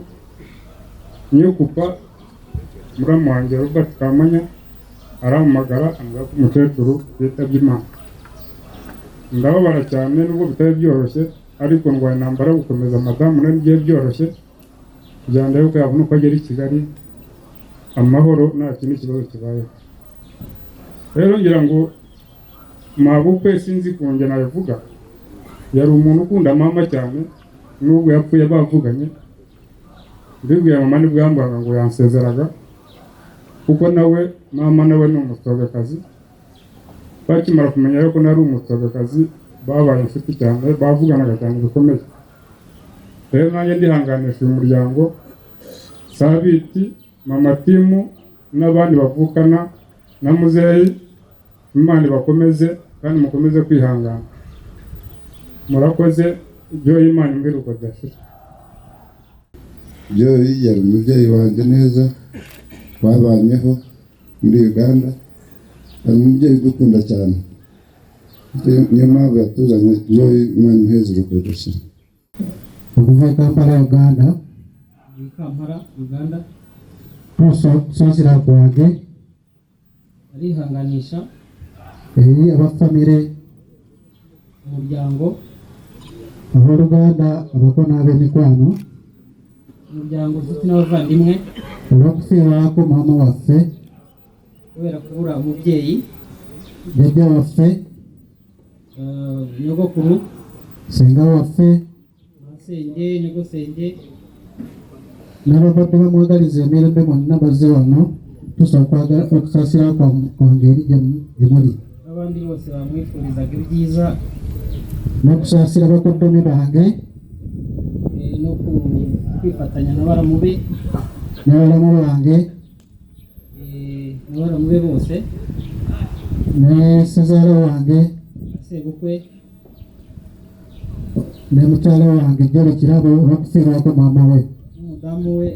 nyikupa. Muramu wanjye Robert Kamanya arahamagara, ambwira ko umukecuru yitabye Imana. Ndababara cyane nubwo bitari byoroshye, ariko ndwaye intambara yo gukomeza madamu nabigiye byoroshye kugira ngo yuko yabona uko agera i Kigali amahoro nta kindi kibazo kibayeho. Rero ngira ngo mabukwe sinzi kunjye nabivuga, yari umuntu ukunda mama cyane, nubwo yapfuye bavuganye. Mbibwiye mama nibwo yambwiraga ngo yansezeraga, kuko nawe mama nawe ni umutogakazi. Bakimara kumenya yuko nari umutogakazi, babaye inshuti cyane, bavuganaga cyane bikomeye. Rero nanjye ndihanganisha uyu muryango, Sabiti, mama Timu n'abandi bavukana na muzeyi. Imana bakomeze kandi mukomeze kwihangana. Murakoze, ibyo Imana imbere uko dashira. Joy yari umubyeyi wanjye neza, twabanyeho muri Uganda. Ari umubyeyi dukunda cyane, niyo mpamvu yatuzanye. Joy, Imana imheze urugo dashira. Kuva Kampala Uganda, sosira rwanjye arihanganisha abafamire, umuryango Uganda, abakona b'emikwano, umuryango ufite n'abavandimwe, olw'okufiirwa ko mama waffe kubera kubura umubyeyi, jjajja waffe, nyogokuru, senga waffe, masenge, nyogosenge, n'ababadde bamwagaliza emirembe mwonna bazze wano. Tusaba okusasira kwange eri gye muli. n'abandi bose bamwifurizaga ibyiza no gusasira abakodomi bange no kwifatanya n'abaramube n'abaramu bange n'abaramube bose ne Sezara wange sebukwe ne mucyara wange Joy Kirabo bakufira ko mama we n'umudamu we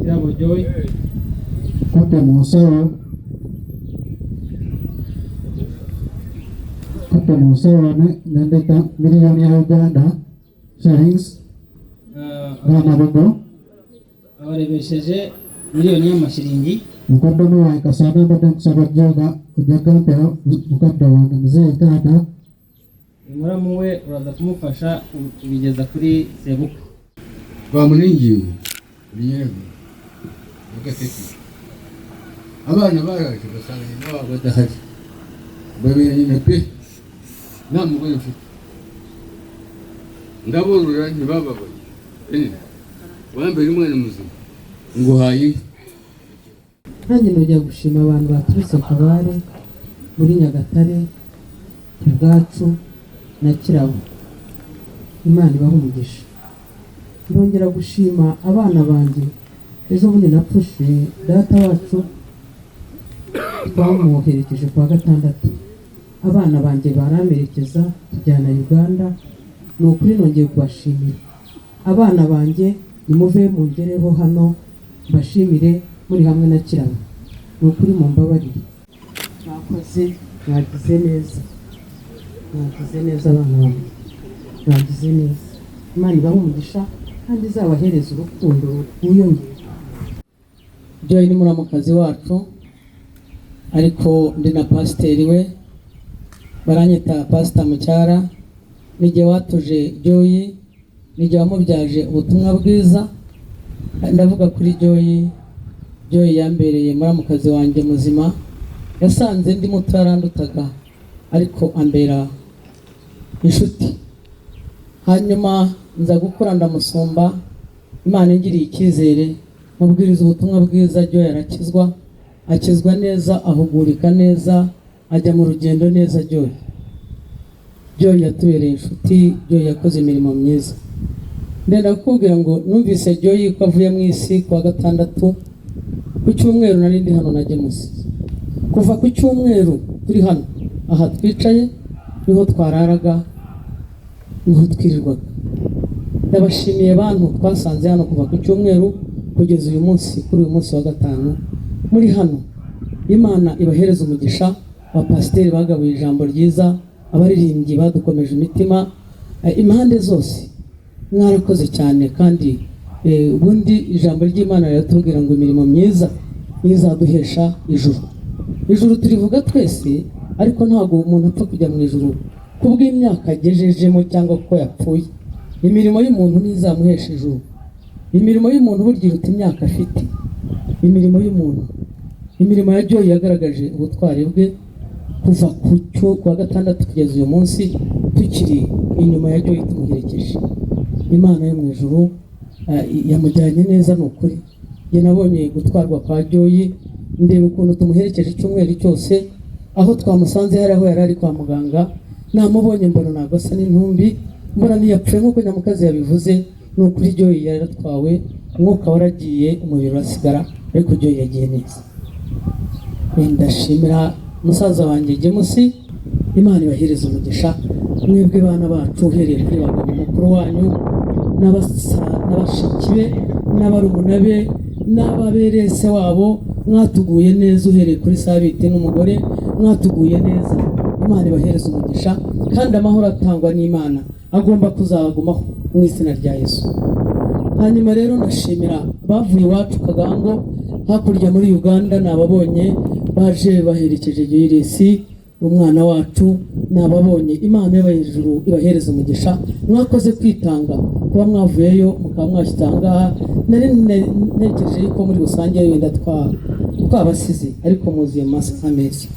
Kirabo Joy kote musoro nendeta miliyoni ya Uganda shillings abarebesheje miliyoni y'amashiringi mukodomi wawe Kasana mbadde nkusaba Joga ujagampera mukadde wange muzee taata umuramu we uraza kumufasha kubigeza kuri sebukwe bamuningiye binyego mugateke abana baraje basanga nyina wabo badahari babiri nyine pe nta mugore mfite ndaborora ntibababaye wambere umwana muzima nguhaye nanjye nujya gushima abantu baturutse Kabare muri Nyagatare ubwacu na Kirabo Imana ibaha umugisha ndongera gushima abana banjye ejo bundi napfushe data wacu twamuherekeje kwa gatandatu abana banjye baramerekeza tujyana Uganda ni ukuri nongeye kubashimira abana banjye nimuve mungereho hano mbashimire muri hamwe na Kirabo ni ukuri mumbabarire mwakoze mwagize neza abana banjye mwagize neza Imana ibaha umugisha kandi izabahereza urukundo rwiyongera Joy ni muramukazi wacu ariko ndi na pasiteri we baranyita pasita Mucyara nijye watuje Joy nijye wamubyaje ubutumwa bwiza ndavuga kuri Joy yambereye muramukazi wanjye muzima yasanze ndi muto yarandutaga ariko ambera inshuti hanyuma nza gukora ndamusumba Imana ingiriye icyizere mubwiriza ubutumwa bwiza Joy arakizwa akizwa neza ahugurika neza ajya mu rugendo neza Joy yatubereye inshuti Joy yakoze imirimo myiza ndenda kukubwira ngo numvise Joy ko avuye mu isi kwa gatandatu ku cyumweru nari ndi hano na James kuva ku cyumweru turi hano aha twicaye niho twararaga niho twirirwaga ndabashimiye abantu twasanze hano kuva ku cyumweru kugeza uyu munsi kuri uyu munsi wa gatanu muri hano Imana ibahereza umugisha abapasiteri bagabuye ijambo ryiza abaririmbyi badukomeje imitima impande zose mwarakoze cyane kandi ubundi ijambo ry'Imana riratubwira ngo imirimo myiza izaduhesha ijuru turivuga twese ariko ntabwo umuntu apfa kujya mu ijuru kubw'imyaka agejejemo cyangwa kuko yapfuye imirimo y'umuntu ntizamuhesha ijuru imirimo y'umuntu burya iruta imyaka afite imirimo y'umuntu imirimo ya Joy yagaragaje ubutwari bwe kuva ku wa gatandatu kugeza uyu munsi tukiri inyuma ya Joy tumuherekeje Imana yo mu ijuru yamujyanye neza ni ukuri njye nabonye gutwarwa kwa Joy ndeba ukuntu tumuherekeje icyumweru cyose aho twamusanze hari aho yari ari kwa muganga namubonye mbona ntabwo asa n'intumbi mbona ntiyapfuye nk'uko Nyamukazi yabivuze ni ukuri Joy yaratwawe umwuka waragiye umubiri urasigara ariko Joy yagiye neza ndashimira musaza wanjye James Imana ibahereza umugisha mwebwe bana bacu uhereye kuri bagabo mukuru wanyu n'abashiki be n'abarumuna be n'ababerese wabo mwatuguye neza uhereye kuri Sabite n'umugore mwatuguye neza Imana ibahereza umugisha kandi amahoro atangwa n'Imana agomba kuzabagumaho mu izina rya Yesu hanyuma rero ndashimira bavuye iwacu Kagango hakurya muri Uganda nababonye baje baherekeje Joyce umwana wacu nababonye Imana y'abajuru ibahereza umugisha mwakoze kwitanga kuba mwavuyeyo mukaba mwashyitangaha nari nekeje ko muri busange wenda twabasize ariko muziye masakamezi